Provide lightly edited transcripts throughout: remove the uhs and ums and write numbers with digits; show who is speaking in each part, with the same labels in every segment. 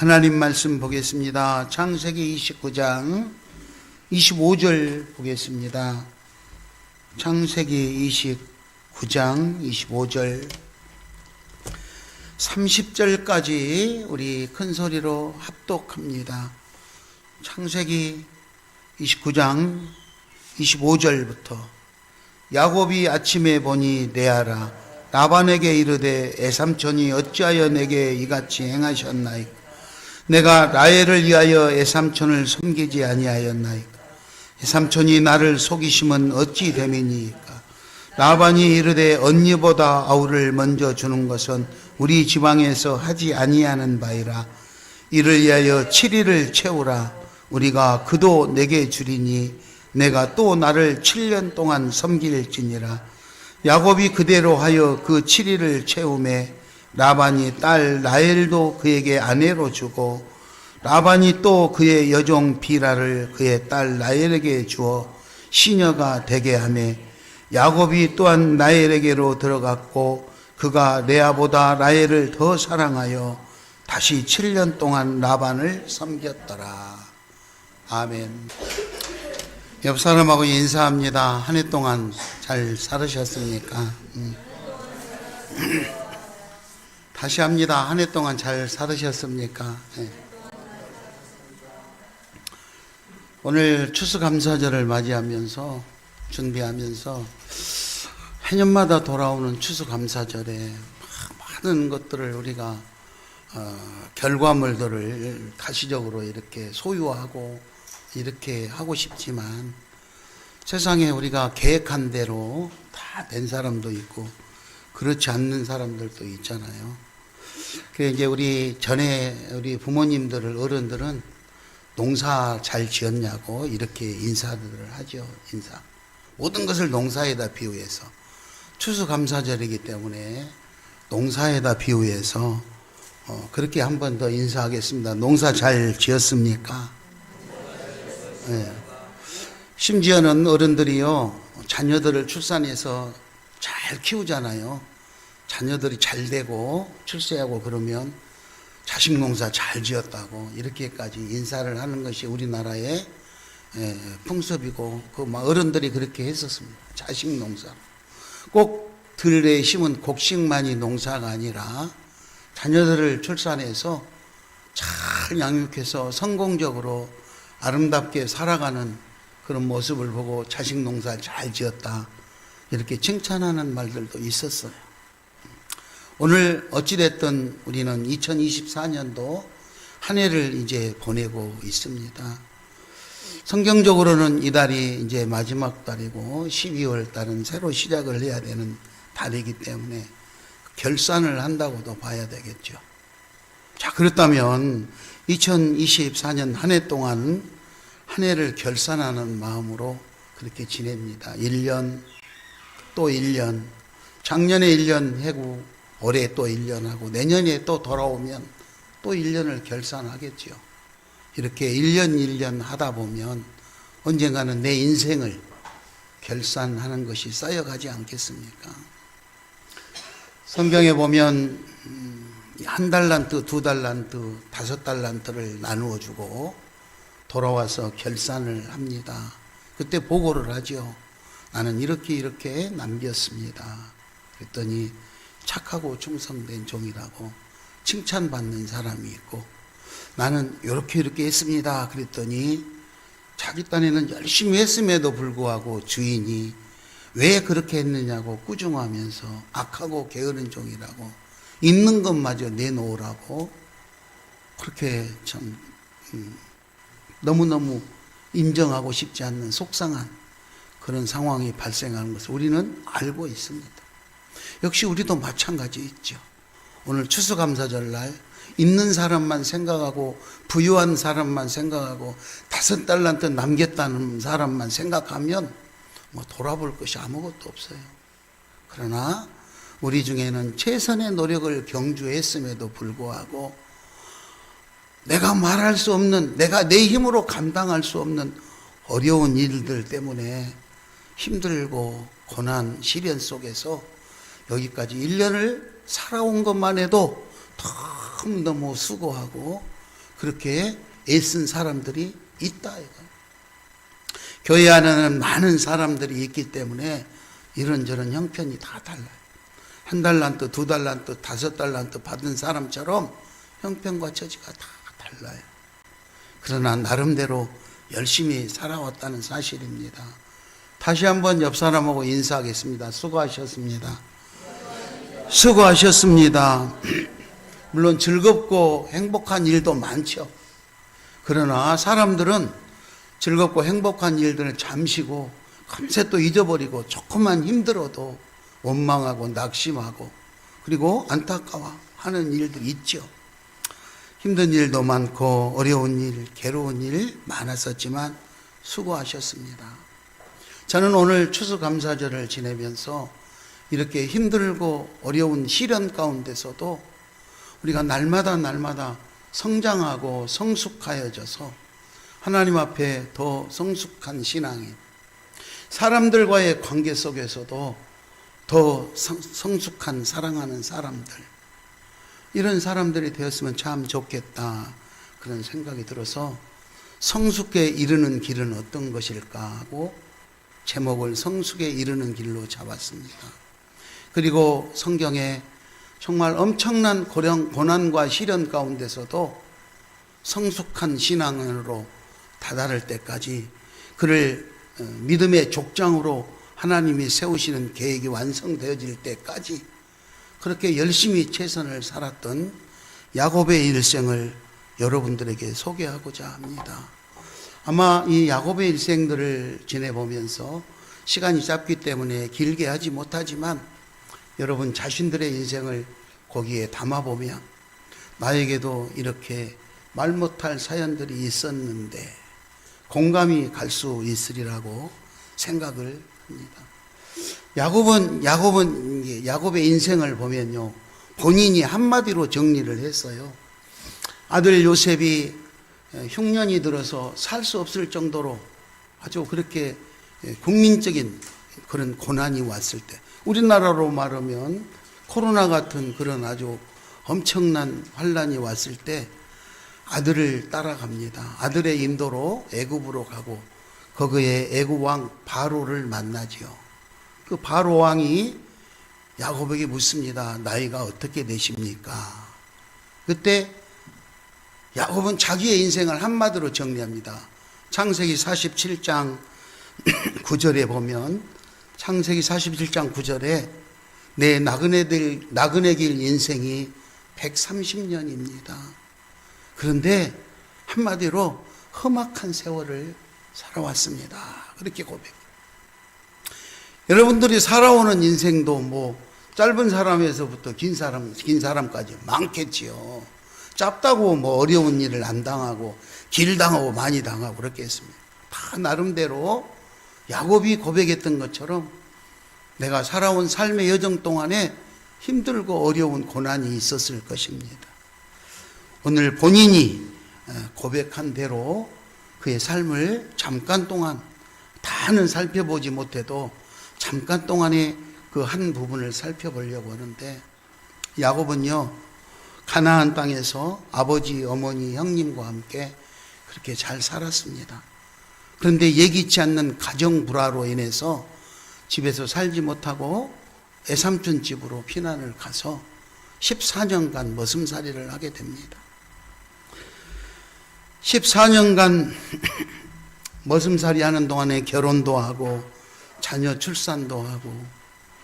Speaker 1: 하나님 말씀 보겠습니다. 창세기 29장 25절 보겠습니다. 창세기 29장 25절 30절까지 우리 큰 소리로 합독합니다. 창세기 29장 25절부터 야곱이 아침에 보니 레아라 라반에게 이르되 애삼촌이 어찌하여 내게 이같이 행하셨나이까? 내가 라헬을 위하여 애삼촌을 섬기지 아니하였나이까? 애삼촌이 나를 속이심은 어찌 됨이니까? 라반이 이르되 언니보다 아우를 먼저 주는 것은 우리 지방에서 하지 아니하는 바이라. 이를 위하여 7일을 채우라. 우리가 그도 내게 주리니 내가 또 나를 7년 동안 섬길지니라. 야곱이 그대로 하여 그 7일을 채우매 라반이 딸 라헬도 그에게 아내로 주고 라반이 또 그의 여종 비라를 그의 딸 라헬에게 주어 시녀가 되게 하매 야곱이 또한 라헬에게로 들어갔고 그가 레아보다 라헬을 더 사랑하여 다시 7년 동안 라반을 섬겼더라. 아멘. 옆 사람하고 인사합니다. 한 해 동안 잘 살으셨습니까? 다시 합니다. 한 해 동안 잘 살으셨습니까? 네. 오늘 추수감사절을 맞이하면서 준비하면서 해년마다 돌아오는 추수감사절에 많은 것들을 우리가 결과물들을 가시적으로 이렇게 소유하고 이렇게 하고 싶지만 세상에 우리가 계획한 대로 다 된 사람도 있고 그렇지 않는 사람들도 있잖아요. 그래 이제 우리 전에 우리 부모님들을 어른들은 농사 잘 지었냐고 이렇게 인사들을 하죠. 인사. 모든 것을 농사에다 비유해서 추수감사절이기 때문에 농사에다 비유해서 그렇게 한 번 더 인사하겠습니다. 농사 잘 지었습니까? 네. 심지어는 어른들이요 자녀들을 출산해서 잘 키우잖아요. 자녀들이 잘 되고 출세하고 그러면 자식 농사 잘 지었다고 이렇게까지 인사를 하는 것이 우리나라의 풍습이고 그 어른들이 그렇게 했었습니다. 자식 농사. 꼭 들에 심은 곡식만이 농사가 아니라 자녀들을 출산해서 잘 양육해서 성공적으로 아름답게 살아가는 그런 모습을 보고 자식 농사 잘 지었다 이렇게 칭찬하는 말들도 있었어요. 오늘 어찌됐든 우리는 2024년도 한 해를 이제 보내고 있습니다. 성경적으로는 이 달이 이제 마지막 달이고 12월 달은 새로 시작을 해야 되는 달이기 때문에 결산을 한다고도 봐야 되겠죠. 자, 그렇다면 2024년 한 해 동안 한 해를 결산하는 마음으로 그렇게 지냅니다. 1년, 또 1년, 작년에 1년 해고 올해 또 1년 하고 내년에 또 돌아오면 또 1년을 결산하겠죠. 이렇게 1년 1년 하다 보면 언젠가는 내 인생을 결산하는 것이 쌓여가지 않겠습니까? 성경에 보면 한 달란트, 두 달란트, 5달란트를 나누어 주고 돌아와서 결산을 합니다. 그때 보고를 하죠. 나는 이렇게 남겼습니다. 그랬더니 착하고 충성된 종이라고 칭찬받는 사람이 있고 나는 이렇게 했습니다. 그랬더니 자기 딴에는 열심히 했음에도 불구하고 주인이 왜 그렇게 했느냐고 꾸중하면서 악하고 게으른 종이라고 있는 것마저 내놓으라고 그렇게 참 너무너무 인정하고 싶지 않는 속상한 그런 상황이 발생하는 것을 우리는 알고 있습니다. 역시 우리도 마찬가지 있죠. 오늘 추수감사절날 있는 사람만 생각하고 부유한 사람만 생각하고 5달란트 남겼다는 사람만 생각하면 돌아볼 것이 아무것도 없어요. 그러나 우리 중에는 최선의 노력을 경주했음에도 불구하고 내가 말할 수 없는, 내가 내 힘으로 감당할 수 없는 어려운 일들 때문에 힘들고 고난, 시련 속에서 여기까지 1년을 살아온 것만 해도 너무너무 수고하고 그렇게 애쓴 사람들이 있다. 교회 안에는 많은 사람들이 있기 때문에 이런저런 형편이 다 달라요. 1달란트, 2달란트, 5달란트 받은 사람처럼 형편과 처지가 다 달라요. 그러나 나름대로 열심히 살아왔다는 사실입니다. 다시 한번 옆 사람하고 인사하겠습니다. 수고하셨습니다. 수고하셨습니다. 물론 즐겁고 행복한 일도 많죠. 그러나 사람들은 즐겁고 행복한 일들을 잠시고 금세 또 잊어버리고 조금만 힘들어도 원망하고 낙심하고 그리고 안타까워하는 일들이 있죠. 힘든 일도 많고 어려운 일, 괴로운 일 많았었지만 수고하셨습니다. 저는 오늘 추수감사절을 지내면서 이렇게 힘들고 어려운 시련 가운데서도 우리가 날마다 성장하고 성숙하여져서 하나님 앞에 더 성숙한 신앙이, 사람들과의 관계 속에서도 더 성숙한 사랑하는 사람들, 이런 사람들이 되었으면 참 좋겠다, 그런 생각이 들어서 성숙에 이르는 길은 어떤 것일까 하고 제목을 성숙에 이르는 길로 잡았습니다. 그리고 성경에 정말 엄청난 고난과 시련 가운데서도 성숙한 신앙으로 다다를 때까지, 그를 믿음의 족장으로 하나님이 세우시는 계획이 완성되어질 때까지 그렇게 열심히 최선을 살았던 야곱의 일생을 여러분들에게 소개하고자 합니다. 아마 이 야곱의 일생들을 지내보면서 시간이 짧기 때문에 길게 하지 못하지만 여러분 자신들의 인생을 거기에 담아보면 나에게도 이렇게 말 못할 사연들이 있었는데 공감이 갈 수 있으리라고 생각을 합니다. 야곱의 인생을 보면요, 본인이 한마디로 정리를 했어요. 아들 요셉이 흉년이 들어서 살 수 없을 정도로 아주 그렇게 국민적인 그런 고난이 왔을 때, 우리나라로 말하면 코로나 같은 그런 아주 엄청난 환란이 왔을 때 아들을 따라갑니다. 아들의 인도로 애굽으로 가고 거기에 애굽 왕 바로를 만나지요. 그 바로 왕이 야곱에게 묻습니다. 나이가 어떻게 되십니까? 그때 야곱은 자기의 인생을 한마디로 정리합니다. 창세기 47장 9절에 보면, 창세기 47장 9절에 내 나그네 길 인생이 130년입니다. 그런데 한마디로 험악한 세월을 살아왔습니다. 그렇게 고백해요. 여러분들이 살아오는 인생도 뭐 짧은 사람에서부터 긴 사람까지 많겠지요. 짧다고 뭐 어려운 일을 안 당하고 길 당하고 많이 당하고 그렇게 했습니다. 다 나름대로 야곱이 고백했던 것처럼 내가 살아온 삶의 여정 동안에 힘들고 어려운 고난이 있었을 것입니다. 오늘 본인이 고백한 대로 그의 삶을 잠깐 동안, 다는 살펴보지 못해도 잠깐 동안의 그 한 부분을 살펴보려고 하는데, 야곱은요 가나안 땅에서 아버지, 어머니, 형님과 함께 그렇게 잘 살았습니다. 그런데 예기치 않는 가정 불화로 인해서 집에서 살지 못하고 애삼촌 집으로 피난을 가서 14년간 머슴살이를 하게 됩니다. 14년간 머슴살이 하는 동안에 결혼도 하고 자녀 출산도 하고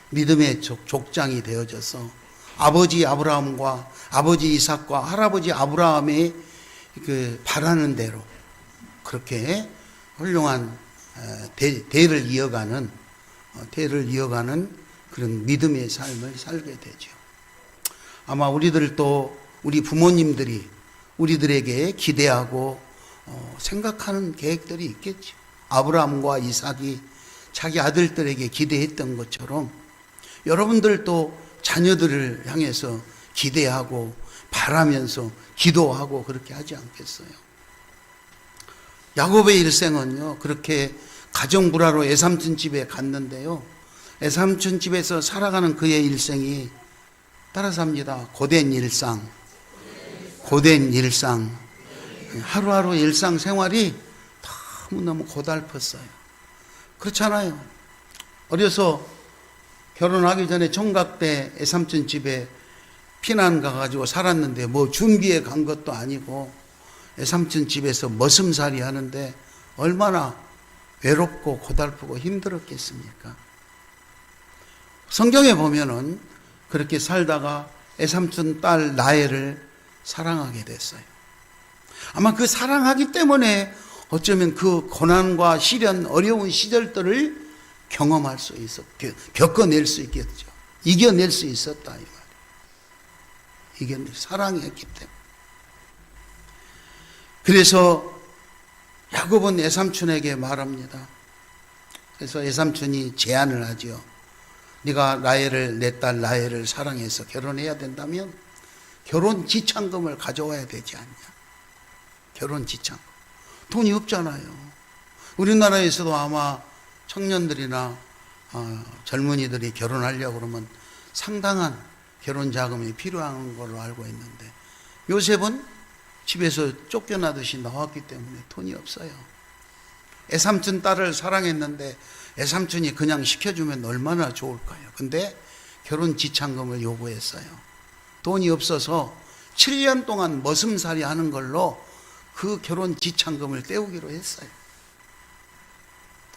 Speaker 1: 믿음의 족장이 되어져서 아버지 아브라함과 아버지 이삭과 할아버지 아브라함의 그 바라는 대로 그렇게 훌륭한 대를 이어가는 그런 믿음의 삶을 살게 되죠. 아마 우리들도 우리 부모님들이 우리들에게 기대하고 생각하는 계획들이 있겠죠. 아브라함과 이삭이 자기 아들들에게 기대했던 것처럼 여러분들도 자녀들을 향해서 기대하고 바라면서 기도하고 그렇게 하지 않겠어요? 야곱의 일생은요 그렇게 가정 불화로 애삼촌 집에 갔는데요, 애삼촌 집에서 살아가는 그의 일생이 따라서 합니다. 고된 일상, 하루하루 일상생활이 너무너무 고달팠어요. 그렇잖아요. 어려서 결혼하기 전에 총각 때 애삼촌 집에 피난 가가지고 살았는데 뭐 준비해 간 것도 아니고 애삼촌 집에서 머슴살이 하는데 얼마나 외롭고 고달프고 힘들었겠습니까? 성경에 보면은 그렇게 살다가 애삼촌 딸 나엘을 사랑하게 됐어요. 아마 그 사랑하기 때문에 어쩌면 그 고난과 시련, 어려운 시절들을 경험할 수 겪어낼 수 있겠죠. 이겨낼 수 있었다, 이 말이에요. 사랑했기 때문에. 그래서 야곱은 애삼촌에게 말합니다. 그래서 애삼촌이 제안을 하죠. 네가 내 딸 라헬을 사랑해서 결혼해야 된다면 결혼 지참금을 가져와야 되지 않냐. 결혼 지참금. 돈이 없잖아요. 우리나라에서도 아마 청년들이나 젊은이들이 결혼하려고 그러면 상당한 결혼 자금이 필요한 걸로 알고 있는데 요셉은 집에서 쫓겨나듯이 나왔기 때문에 돈이 없어요. 애삼촌 딸을 사랑했는데 애삼촌이 그냥 시켜주면 얼마나 좋을까요? 근데 결혼 지참금을 요구했어요. 돈이 없어서 7년 동안 머슴살이 하는 걸로 그 결혼 지참금을 떼우기로 했어요.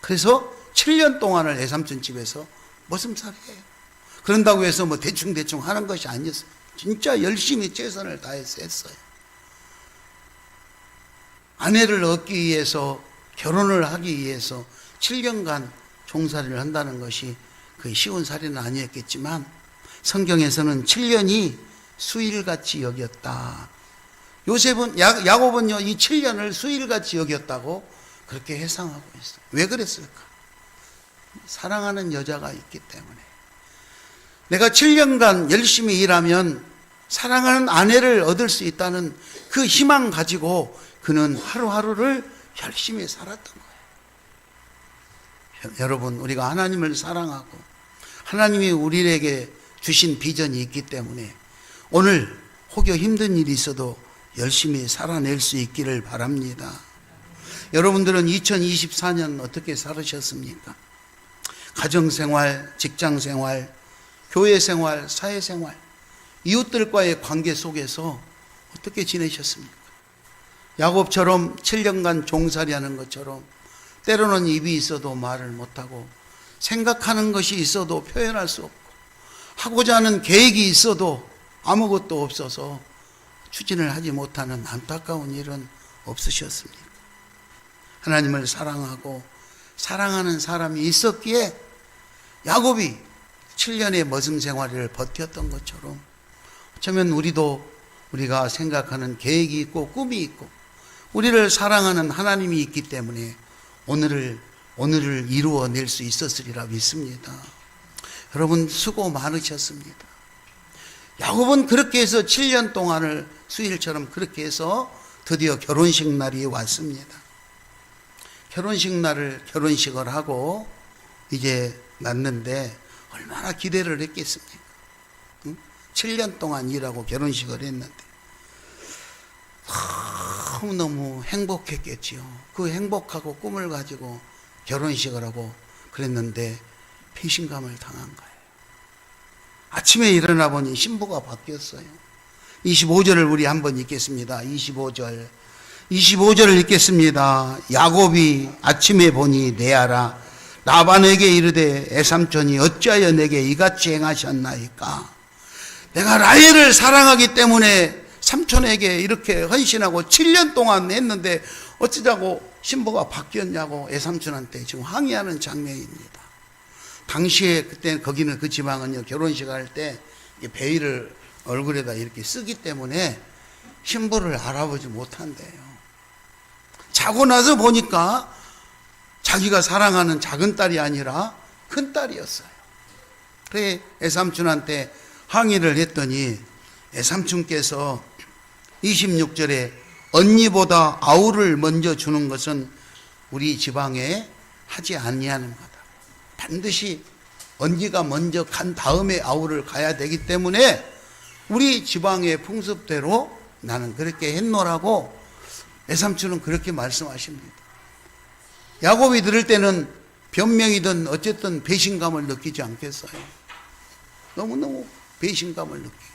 Speaker 1: 그래서 7년 동안을 애삼촌 집에서 머슴살이에요. 그런다고 해서 뭐 대충 하는 것이 아니었어요. 진짜 열심히 최선을 다해서 했어요. 아내를 얻기 위해서, 결혼을 하기 위해서 7년간 종살이를 한다는 것이 그 쉬운 살이는 아니었겠지만 성경에서는 7년이 수일같이 여겼다. 야곱은요, 이 7년을 수일같이 여겼다고 그렇게 해상하고 있어요. 왜 그랬을까? 사랑하는 여자가 있기 때문에. 내가 7년간 열심히 일하면 사랑하는 아내를 얻을 수 있다는 그 희망 가지고 그는 하루하루를 열심히 살았던 거예요. 여러분, 우리가 하나님을 사랑하고 하나님이 우리에게 주신 비전이 있기 때문에 오늘 혹여 힘든 일이 있어도 열심히 살아낼 수 있기를 바랍니다. 여러분들은 2024년 어떻게 살으셨습니까? 가정생활, 직장생활, 교회생활, 사회생활, 이웃들과의 관계 속에서 어떻게 지내셨습니까? 야곱처럼 7년간 종살이 하는 것처럼 때로는 입이 있어도 말을 못하고 생각하는 것이 있어도 표현할 수 없고 하고자 하는 계획이 있어도 아무것도 없어서 추진을 하지 못하는 안타까운 일은 없으셨습니까? 하나님을 사랑하고 사랑하는 사람이 있었기에 야곱이 7년의 머슴 생활을 버텼던 것처럼 어쩌면 우리가 생각하는 계획이 있고 꿈이 있고 우리를 사랑하는 하나님이 있기 때문에 오늘을 이루어낼 수 있었으리라 믿습니다. 여러분 수고 많으셨습니다. 야곱은 그렇게 해서 7년 동안을 수일처럼 그렇게 해서 드디어 결혼식 날이 왔습니다. 결혼식을 하고 이제 났는데 얼마나 기대를 했겠습니까? 7년 동안 일하고 결혼식을 했는데 너무 행복했겠지요. 그 행복하고 꿈을 가지고 결혼식을 하고 그랬는데 배신감을 당한 거예요. 아침에 일어나 보니 신부가 바뀌었어요. 25절을 우리 한번 읽겠습니다. 25절을 읽겠습니다. 야곱이 아침에 보니 레아라 라반에게 이르되 애삼촌이 어찌하여 내게 이같이 행하셨나이까? 내가 라헬을 사랑하기 때문에 삼촌에게 이렇게 헌신하고 7년 동안 했는데 어찌자고 신부가 바뀌었냐고 애삼촌한테 지금 항의하는 장면입니다. 당시에 그때 거기는 그 지방은요 결혼식 할 때 베일을 얼굴에다 이렇게 쓰기 때문에 신부를 알아보지 못한대요. 자고 나서 보니까 자기가 사랑하는 작은 딸이 아니라 큰 딸이었어요. 그래 애삼촌한테 항의를 했더니 애삼촌께서 26절에 언니보다 아우를 먼저 주는 것은 우리 지방에 하지 아니하는 거다. 반드시 언니가 먼저 간 다음에 아우를 가야 되기 때문에 우리 지방의 풍습대로 나는 그렇게 했노라고 외삼촌은 그렇게 말씀하십니다. 야곱이 들을 때는 변명이든 어쨌든 배신감을 느끼지 않겠어요? 너무너무 배신감을 느끼고.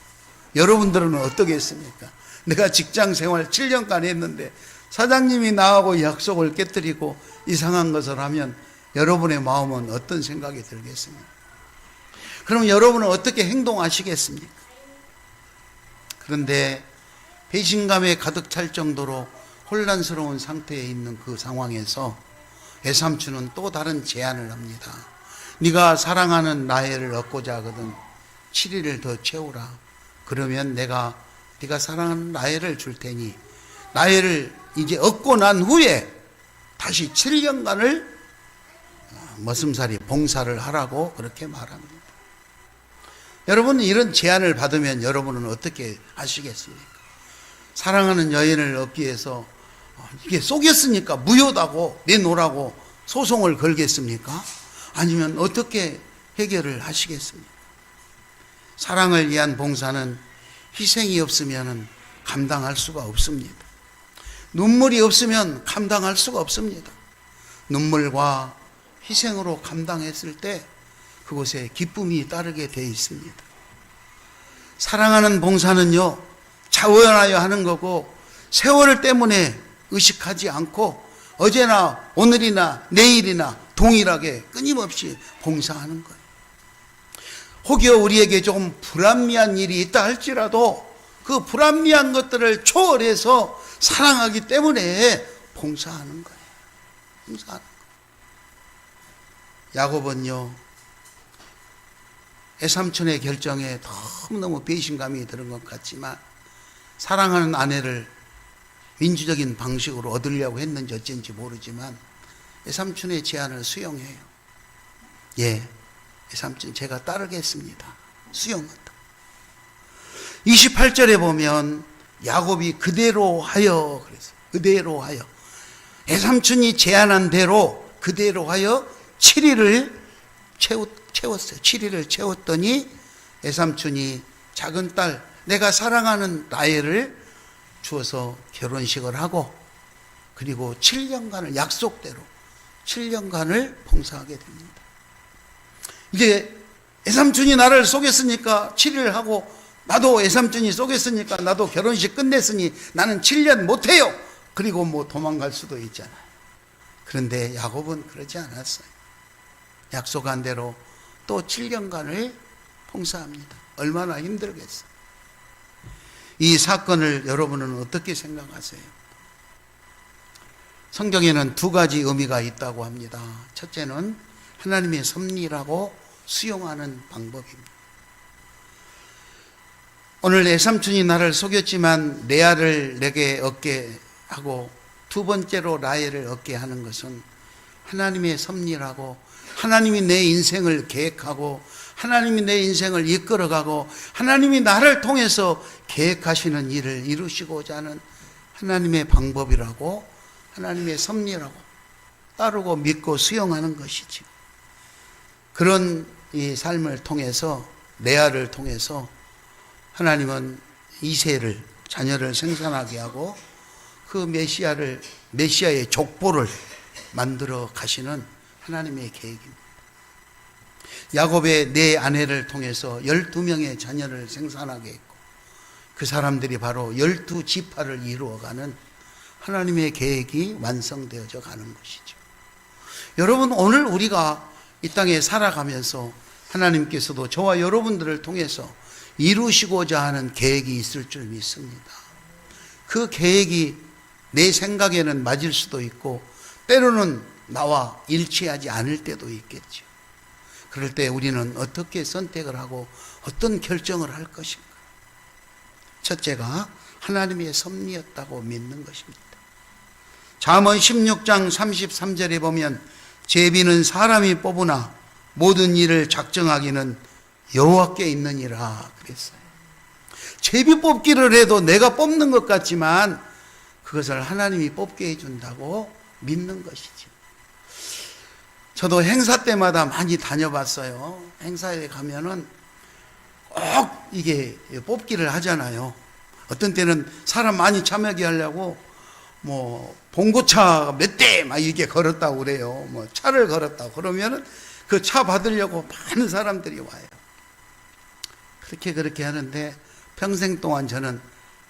Speaker 1: 여러분들은 어떻겠습니까? 내가 직장 생활 7년간 했는데 사장님이 나하고 약속을 깨뜨리고 이상한 것을 하면 여러분의 마음은 어떤 생각이 들겠습니까? 그럼 여러분은 어떻게 행동하시겠습니까? 그런데 배신감에 가득 찰 정도로 혼란스러운 상태에 있는 그 상황에서 외삼촌은 또 다른 제안을 합니다. 네가 사랑하는 라헬을 얻고자 하거든 7일을 더 채우라. 그러면 내가 네가 사랑하는 라헬을 줄 테니 라헬을 이제 얻고 난 후에 다시 7년간을 머슴살이 봉사를 하라고 그렇게 말합니다. 여러분, 이런 제안을 받으면 여러분은 어떻게 하시겠습니까? 사랑하는 여인을 얻기 위해서 이게 속였으니까 무효다고 내놓으라고 소송을 걸겠습니까? 아니면 어떻게 해결을 하시겠습니까? 사랑을 위한 봉사는 희생이 없으면 감당할 수가 없습니다. 눈물이 없으면 감당할 수가 없습니다. 눈물과 희생으로 감당했을 때 그곳에 기쁨이 따르게 되어 있습니다. 사랑하는 봉사는요, 자원하여 하는 거고 세월 때문에 의식하지 않고 어제나 오늘이나 내일이나 동일하게 끊임없이 봉사하는 거예요. 혹여 우리에게 조금 불합리한 일이 있다 할지라도 그 불합리한 것들을 초월해서 사랑하기 때문에 봉사하는 거예요. 봉사하는 거예요. 야곱은요, 외삼촌의 결정에 너무너무 배신감이 드는 것 같지만 사랑하는 아내를 민주적인 방식으로 얻으려고 했는지 어쩐지 모르지만 외삼촌의 제안을 수용해요. 예, 외삼촌 제가 따르겠습니다. 수용한다. 28절에 보면 야곱이 그대로 하여 그랬어요. 그대로 하여. 외삼촌이 제안한 대로 그대로 하여 7일을 채웠어요. 7일을 채웠더니 외삼촌이 작은 딸, 내가 사랑하는 라헬을 주어서 결혼식을 하고 그리고 7년간을 약속대로 7년간을 봉사하게 됩니다. 이제 외삼촌이 나를 속였으니까 7일 하고 나도 외삼촌이 속였으니까 나도 결혼식 끝냈으니 나는 7년 못해요. 그리고 뭐 도망갈 수도 있잖아요. 그런데 야곱은 그러지 않았어요. 약속한 대로 또 7년간을 봉사합니다. 얼마나 힘들겠어요. 이 사건을 여러분은 어떻게 생각하세요? 성경에는 두 가지 의미가 있다고 합니다. 첫째는 하나님의 섭리라고 수용하는 방법입니다. 오늘 외삼촌이 나를 속였지만 레아를 내게 얻게 하고 두 번째로 라헬을 얻게 하는 것은 하나님의 섭리라고, 하나님이 내 인생을 계획하고 하나님이 내 인생을 이끌어가고 하나님이 나를 통해서 계획하시는 일을 이루시고자 하는 하나님의 방법이라고, 하나님의 섭리라고 따르고 믿고 수용하는 것이지. 그런 이 삶을 통해서, 레아를 통해서 하나님은 이세를, 자녀를 생산하게 하고 그 메시아의 족보를 만들어 가시는 하나님의 계획입니다. 야곱의 네 아내를 통해서 12명의 자녀를 생산하게 했고 그 사람들이 바로 12지파를 이루어가는 하나님의 계획이 완성되어져 가는 것이죠. 여러분, 오늘 우리가 이 땅에 살아가면서 하나님께서도 저와 여러분들을 통해서 이루시고자 하는 계획이 있을 줄 믿습니다. 그 계획이 내 생각에는 맞을 수도 있고 때로는 나와 일치하지 않을 때도 있겠죠. 그럴 때 우리는 어떻게 선택을 하고 어떤 결정을 할 것인가? 첫째가 하나님의 섭리였다고 믿는 것입니다. 잠언 16장 33절에 보면 제비는 사람이 뽑으나 모든 일을 작정하기는 여호와께 있느니라 그랬어요. 제비 뽑기를 해도 내가 뽑는 것 같지만 그것을 하나님이 뽑게 해준다고 믿는 것이죠. 저도 행사 때마다 많이 다녀봤어요. 행사에 가면은 꼭 이게 뽑기를 하잖아요. 어떤 때는 사람 많이 참여하게 하려고 뭐 봉고차 몇 대 막 이게 걸었다고 그래요. 뭐 차를 걸었다고 그러면은 그 차 받으려고 많은 사람들이 와요. 그렇게 하는데 평생 동안 저는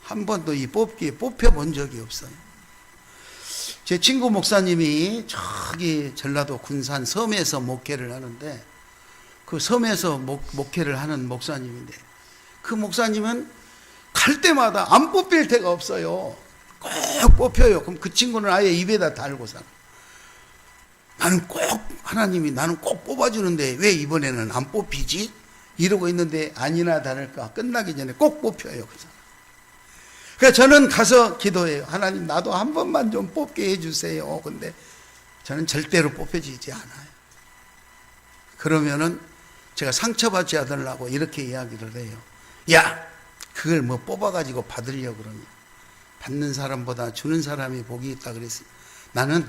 Speaker 1: 한 번도 이 뽑기에 뽑혀본 적이 없어요. 제 친구 목사님이 저기 전라도 군산 섬에서 목회를 하는데, 그 섬에서 목회를 하는 목사님인데, 그 목사님은 갈 때마다 안 뽑힐 데가 없어요. 꼭 뽑혀요. 그럼 그 친구는 아예 입에다 달고 살아. 나는 꼭, 하나님이 나는 꼭 뽑아주는데 왜 이번에는 안 뽑히지? 이러고 있는데 아니나 다를까 끝나기 전에 꼭 뽑혀요. 그 사람. 그래서 저는 가서 기도해요. 하나님 나도 한 번만 좀 뽑게 해주세요. 근데 저는 절대로 뽑혀지지 않아요. 그러면은 제가 상처받지 않으려고 이렇게 이야기를 해요. 야, 그걸 뭐 뽑아가지고 받으려고 그러냐. 받는 사람보다 주는 사람이 복이 있다 그랬어요. 나는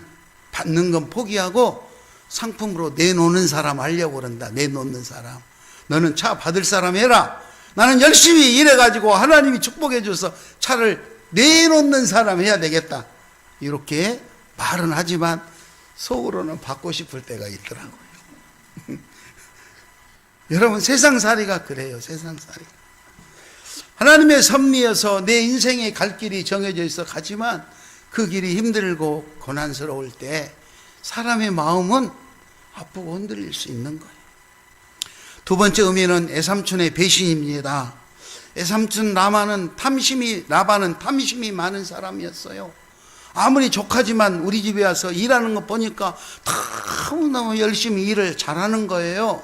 Speaker 1: 받는 건 포기하고 상품으로 내놓는 사람 하려고 그런다. 내놓는 사람. 너는 차 받을 사람 해라. 나는 열심히 일해가지고 하나님이 축복해 줘서 차를 내놓는 사람 해야 되겠다. 이렇게 말은 하지만 속으로는 받고 싶을 때가 있더라고요. 여러분, 세상살이가 그래요. 세상살이. 하나님의 섭리여서 내 인생의 갈 길이 정해져 있어 가지만 그 길이 힘들고 고난스러울 때 사람의 마음은 아프고 흔들릴 수 있는 거예요. 두 번째 의미는 애삼촌의 배신입니다. 애삼촌 라반은 탐심이 많은 사람이었어요. 아무리 조카지만 우리 집에 와서 일하는 거 보니까 너무너무 열심히 일을 잘하는 거예요.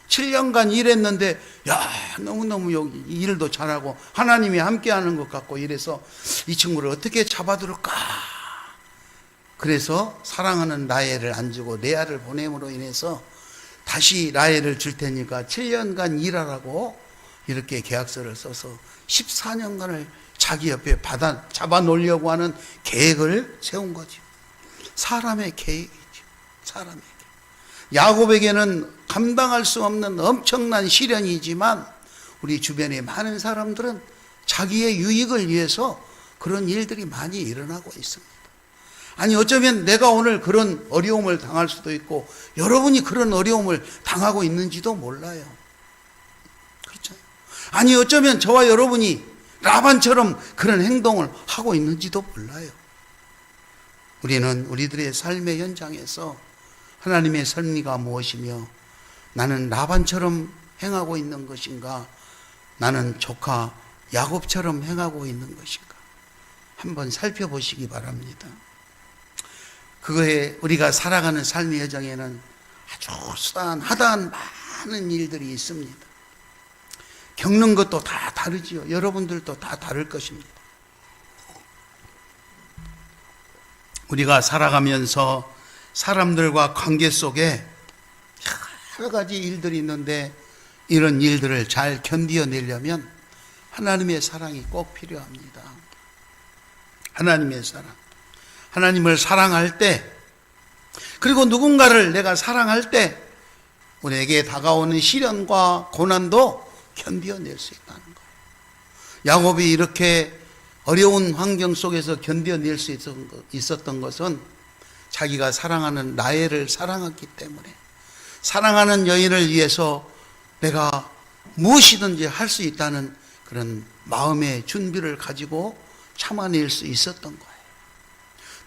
Speaker 1: 7년간 일했는데 너무너무 여기 일도 잘하고 하나님이 함께하는 것 같고 이래서 이 친구를 어떻게 잡아둘까. 그래서 사랑하는 라헬을 안 주고 레아를 보냄으로 인해서 다시 라헬을 줄 테니까 7년간 일하라고 이렇게 계약서를 써서 14년간을 자기 옆에 잡아놓으려고 하는 계획을 세운 거죠. 사람의 계획이죠. 사람의 계획. 야곱에게는 감당할 수 없는 엄청난 시련이지만 우리 주변의 많은 사람들은 자기의 유익을 위해서 그런 일들이 많이 일어나고 있습니다. 아니 어쩌면 내가 오늘 그런 어려움을 당할 수도 있고 여러분이 그런 어려움을 당하고 있는지도 몰라요. 그렇죠? 아니 어쩌면 저와 여러분이 라반처럼 그런 행동을 하고 있는지도 몰라요. 우리는 우리들의 삶의 현장에서 하나님의 섭리가 무엇이며 나는 라반처럼 행하고 있는 것인가, 나는 조카 야곱처럼 행하고 있는 것인가 한번 살펴보시기 바랍니다. 그거에 우리가 살아가는 삶의 여정에는 아주 하다한 많은 일들이 있습니다. 겪는 것도 다 다르지요. 여러분들도 다 다를 것입니다. 우리가 살아가면서 사람들과 관계 속에 여러 가지 일들이 있는데 이런 일들을 잘 견디어내려면 하나님의 사랑이 꼭 필요합니다. 하나님의 사랑. 하나님을 사랑할 때, 그리고 누군가를 내가 사랑할 때 우리에게 다가오는 시련과 고난도 견디어낼 수 있다는 거예요. 야곱이 이렇게 어려운 환경 속에서 견디어낼 수 있었던 것은 자기가 사랑하는 라헬을 사랑했기 때문에, 사랑하는 여인을 위해서 내가 무엇이든지 할 수 있다는 그런 마음의 준비를 가지고 참아낼 수 있었던 거예요.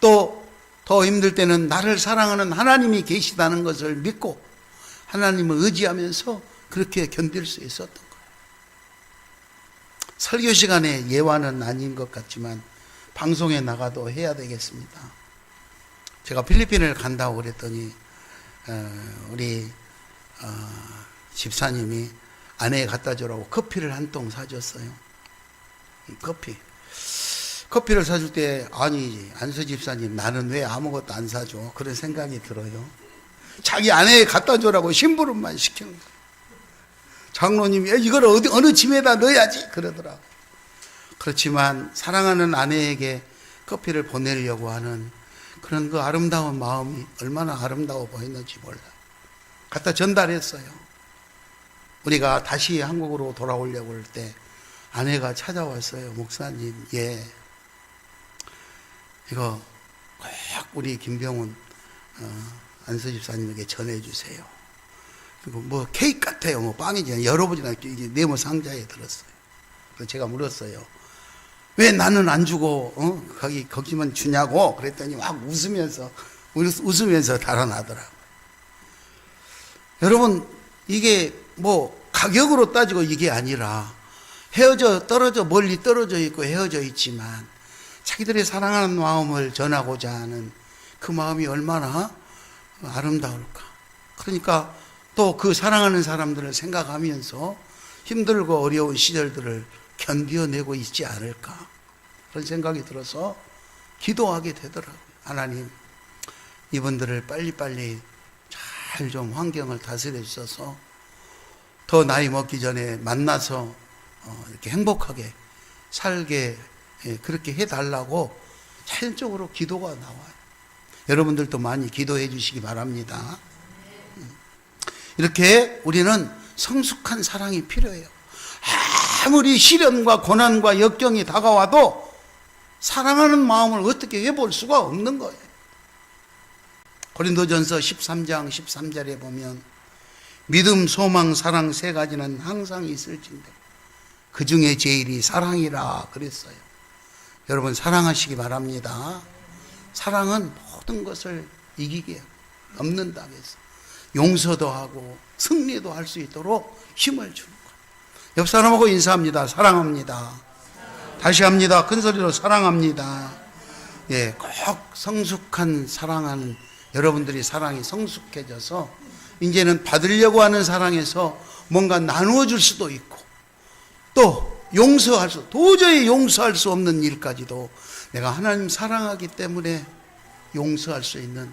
Speaker 1: 또 더 힘들 때는 나를 사랑하는 하나님이 계시다는 것을 믿고 하나님을 의지하면서 그렇게 견딜 수 있었던 거예요. 설교 시간에 예화는 아닌 것 같지만 방송에 나가도 해야 되겠습니다. 제가 필리핀을 간다고 그랬더니 우리 집사님이 아내에 갖다 주라고 커피를 한 통 사줬어요. 커피를 사줄 때 아니 안수 집사님 나는 왜 아무것도 안 사줘? 그런 생각이 들어요. 자기 아내에 갖다 주라고 심부름만 시키는 거예요. 장로님이 이걸 어느 짐에다 넣어야지 그러더라고. 그렇지만 사랑하는 아내에게 커피를 보내려고 하는 그런 그 아름다운 마음이 얼마나 아름다워 보였는지 몰라. 갖다 전달했어요. 우리가 다시 한국으로 돌아오려고 할 때 아내가 찾아왔어요. 목사님, 이거 꼭 우리 김병훈 안수 집사님에게 전해주세요. 그리고 뭐 케이크 같아요. 뭐 빵이지. 열어보지나 이게 네모 상자에 들었어요. 그래서 제가 물었어요. 왜 나는 안 주고 거기만 주냐고 그랬더니 막 웃으면서 달아나더라고요. 여러분, 이게 뭐 가격으로 따지고 이게 아니라 멀리 떨어져 있고 헤어져 있지만 자기들의 사랑하는 마음을 전하고자 하는 그 마음이 얼마나 아름다울까. 그러니까 또 그 사랑하는 사람들을 생각하면서 힘들고 어려운 시절들을 견뎌내고 있지 않을까, 그런 생각이 들어서 기도하게 되더라고요. 하나님, 이분들을 빨리빨리 잘 좀 환경을 다스려 주셔서 더 나이 먹기 전에 만나서 이렇게 행복하게 살게 그렇게 해달라고 자연적으로 기도가 나와요. 여러분들도 많이 기도해 주시기 바랍니다. 이렇게 우리는 성숙한 사랑이 필요해요. 아무리 시련과 고난과 역경이 다가와도 사랑하는 마음을 어떻게 해볼 수가 없는 거예요. 고린도전서 13장 13절에 보면 믿음, 소망, 사랑 세 가지는 항상 있을진데 그 중에 제일이 사랑이라 그랬어요. 여러분, 사랑하시기 바랍니다. 사랑은 모든 것을 이기게 넘는다 그랬어요. 용서도 하고 승리도 할 수 있도록 힘을 주는 거예요. 옆 사람하고 인사합니다. 사랑합니다. 다시 합니다. 큰 소리로 사랑합니다. 예, 꼭 성숙한 사랑하는 여러분들이 사랑이 성숙해져서 이제는 받으려고 하는 사랑에서 뭔가 나누어 줄 수도 있고 또 도저히 용서할 수 없는 일까지도 내가 하나님 사랑하기 때문에 용서할 수 있는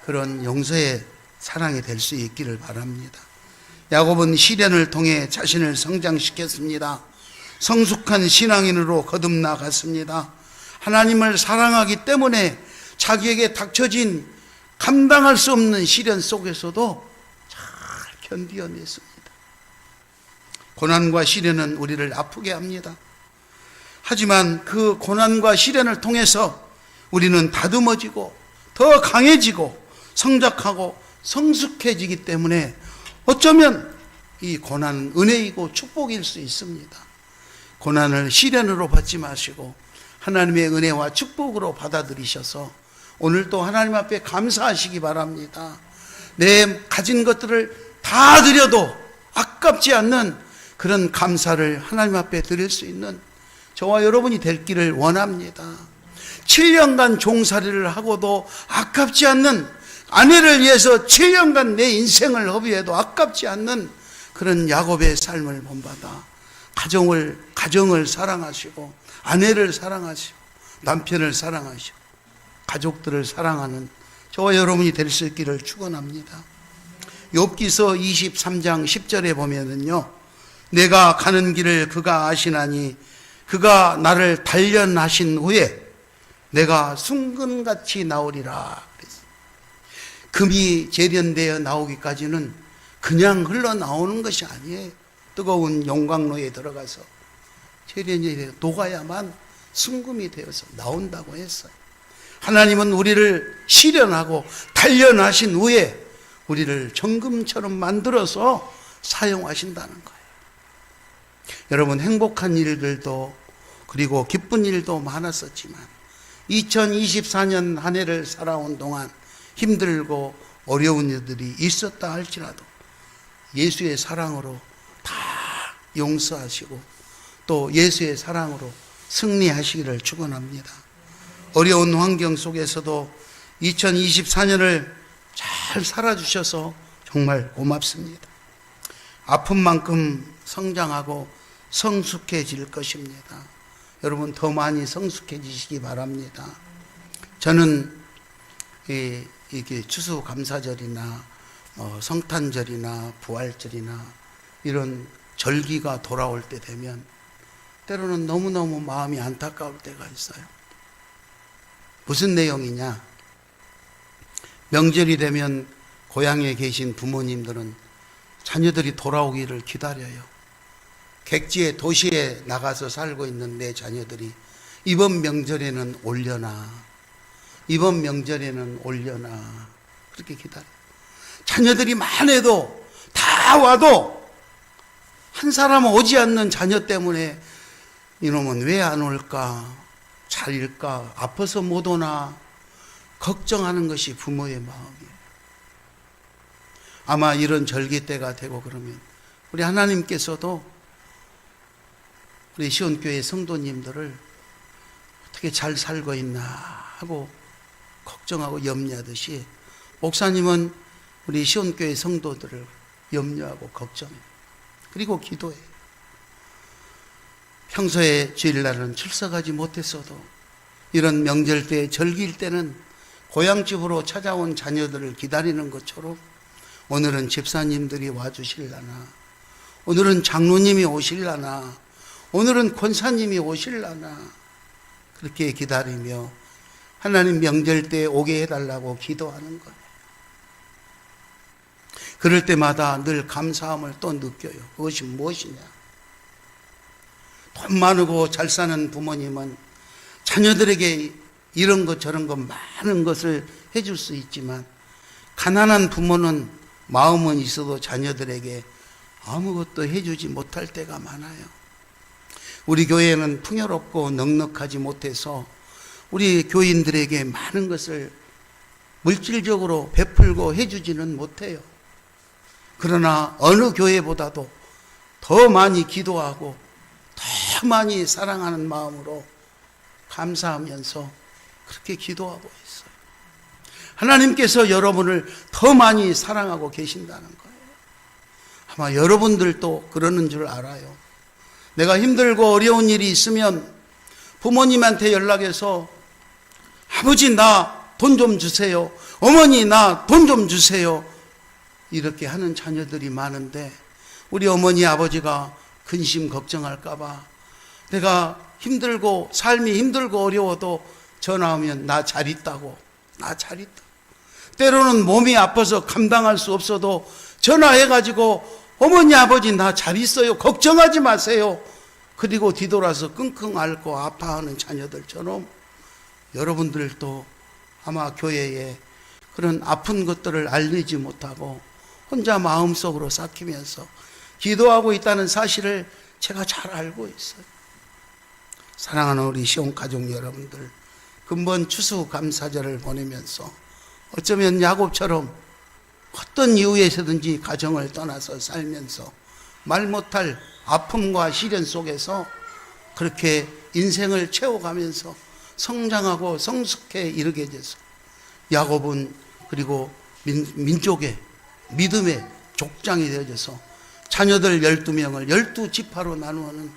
Speaker 1: 그런 용서의 사랑이 될 수 있기를 바랍니다. 야곱은 시련을 통해 자신을 성장시켰습니다. 성숙한 신앙인으로 거듭나갔습니다. 하나님을 사랑하기 때문에 자기에게 닥쳐진 감당할 수 없는 시련 속에서도 잘 견디어냈습니다. 고난과 시련은 우리를 아프게 합니다. 하지만 그 고난과 시련을 통해서 우리는 다듬어지고 더 강해지고 성장하고 성숙해지기 때문에 어쩌면 이 고난은 은혜이고 축복일 수 있습니다. 고난을 시련으로 받지 마시고 하나님의 은혜와 축복으로 받아들이셔서 오늘도 하나님 앞에 감사하시기 바랍니다. 내 가진 것들을 다 드려도 아깝지 않는 그런 감사를 하나님 앞에 드릴 수 있는 저와 여러분이 될 길을 원합니다. 7년간 종살이를 하고도 아깝지 않는, 아내를 위해서 7년간 내 인생을 허비해도 아깝지 않는 그런 야곱의 삶을 본받아 가정을 사랑하시고 아내를 사랑하시고 남편을 사랑하시고 가족들을 사랑하는 저와 여러분이 될 수 있기를 축원합니다. 욥기서 23장 10절에 보면은요, 내가 가는 길을 그가 아시나니 그가 나를 단련하신 후에 내가 순금같이 나오리라 그랬어요. 금이 재련되어 나오기까지는 그냥 흘러나오는 것이 아니에요. 뜨거운 용광로에 들어가서 재련이 되어 녹아야만 순금이 되어서 나온다고 했어요. 하나님은 우리를 시련하고 단련하신 후에 우리를 정금처럼 만들어서 사용하신다는 거예요. 여러분, 행복한 일들도 그리고 기쁜 일도 많았었지만 2024년 한 해를 살아온 동안 힘들고 어려운 일들이 있었다 할지라도 예수의 사랑으로 다 용서하시고 또 예수의 사랑으로 승리하시기를 축원합니다. 어려운 환경 속에서도 2024년을 잘 살아주셔서 정말 고맙습니다. 아픈 만큼 성장하고 성숙해질 것입니다. 여러분, 더 많이 성숙해지시기 바랍니다. 저는 이게 추수감사절이나 성탄절이나 부활절이나 이런 절기가 돌아올 때 되면 때로는 너무너무 마음이 안타까울 때가 있어요. 무슨 내용이냐? 명절이 되면 고향에 계신 부모님들은 자녀들이 돌아오기를 기다려요. 객지에 도시에 나가서 살고 있는 내 자녀들이 이번 명절에는 올려나, 이번 명절에는 올려나, 그렇게 기다려. 자녀들이 많아도 다 와도 한 사람은 오지 않는 자녀 때문에 이놈은 왜 안 올까, 잘일까, 아파서 못 오나 걱정하는 것이 부모의 마음이에요. 아마 이런 절기 때가 되고 그러면 우리 하나님께서도 우리 시온교회 성도님들을 어떻게 잘 살고 있나 하고 걱정하고 염려하듯이 목사님은 우리 시온교회 성도들을 염려하고 걱정해요. 그리고 기도해요. 평소에 주일날은 출석하지 못했어도 이런 명절 때, 절기일 때는 고향집으로 찾아온 자녀들을 기다리는 것처럼 오늘은 집사님들이 와주실라나, 오늘은 장로님이 오실라나, 오늘은 권사님이 오실라나, 그렇게 기다리며 하나님 명절 때 오게 해달라고 기도하는 거예요. 그럴 때마다 늘 감사함을 또 느껴요. 그것이 무엇이냐? 돈 많고 잘 사는 부모님은 자녀들에게 이런 것 저런 것 많은 것을 해줄 수 있지만, 가난한 부모는 마음은 있어도 자녀들에게 아무것도 해주지 못할 때가 많아요. 우리 교회는 풍요롭고 넉넉하지 못해서 우리 교인들에게 많은 것을 물질적으로 베풀고 해주지는 못해요. 그러나 어느 교회보다도 더 많이 기도하고 더 많이 사랑하는 마음으로 감사하면서 그렇게 기도하고 있어요. 하나님께서 여러분을 더 많이 사랑하고 계신다는 거예요. 아마 여러분들도 그러는 줄 알아요. 내가 힘들고 어려운 일이 있으면 부모님한테 연락해서 아버지 나 돈 좀 주세요, 어머니 나 돈 좀 주세요, 이렇게 하는 자녀들이 많은데, 우리 어머니 아버지가 근심 걱정할까 봐 내가 힘들고 삶이 힘들고 어려워도 전화하면 나 잘 있다고, 나 잘 있다. 때로는 몸이 아파서 감당할 수 없어도 전화해가지고 어머니 아버지 나 잘 있어요, 걱정하지 마세요. 그리고 뒤돌아서 끙끙 앓고 아파하는 자녀들처럼 여러분들도 아마 교회에 그런 아픈 것들을 알리지 못하고 혼자 마음속으로 삭히면서 기도하고 있다는 사실을 제가 잘 알고 있어요. 사랑하는 우리 시온 가족 여러분들, 근본 추수감사절을 보내면서 어쩌면 야곱처럼 어떤 이유에서든지 가정을 떠나서 살면서 말 못할 아픔과 시련 속에서 그렇게 인생을 채워가면서 성장하고 성숙해 이르게 돼서 야곱은 그리고 민족의 믿음의 족장이 되어져서 자녀들 12명을 12지파로 나누는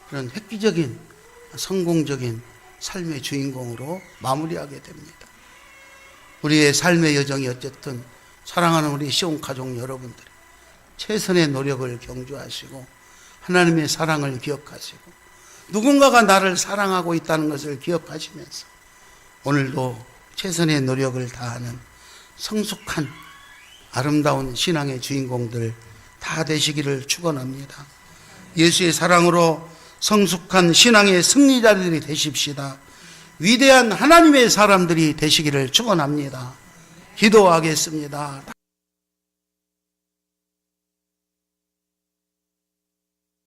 Speaker 1: 그런 획기적인 성공적인 삶의 주인공으로 마무리하게 됩니다. 우리의 삶의 여정이 어쨌든 사랑하는 우리 시온 가족 여러분들이 최선의 노력을 경주하시고 하나님의 사랑을 기억하시고 누군가가 나를 사랑하고 있다는 것을 기억하시면서 오늘도 최선의 노력을 다하는 성숙한 아름다운 신앙의 주인공들 다 되시기를 축원합니다. 예수의 사랑으로 성숙한 신앙의 승리자들이 되십시다. 위대한 하나님의 사람들이 되시기를 축원합니다. 기도하겠습니다.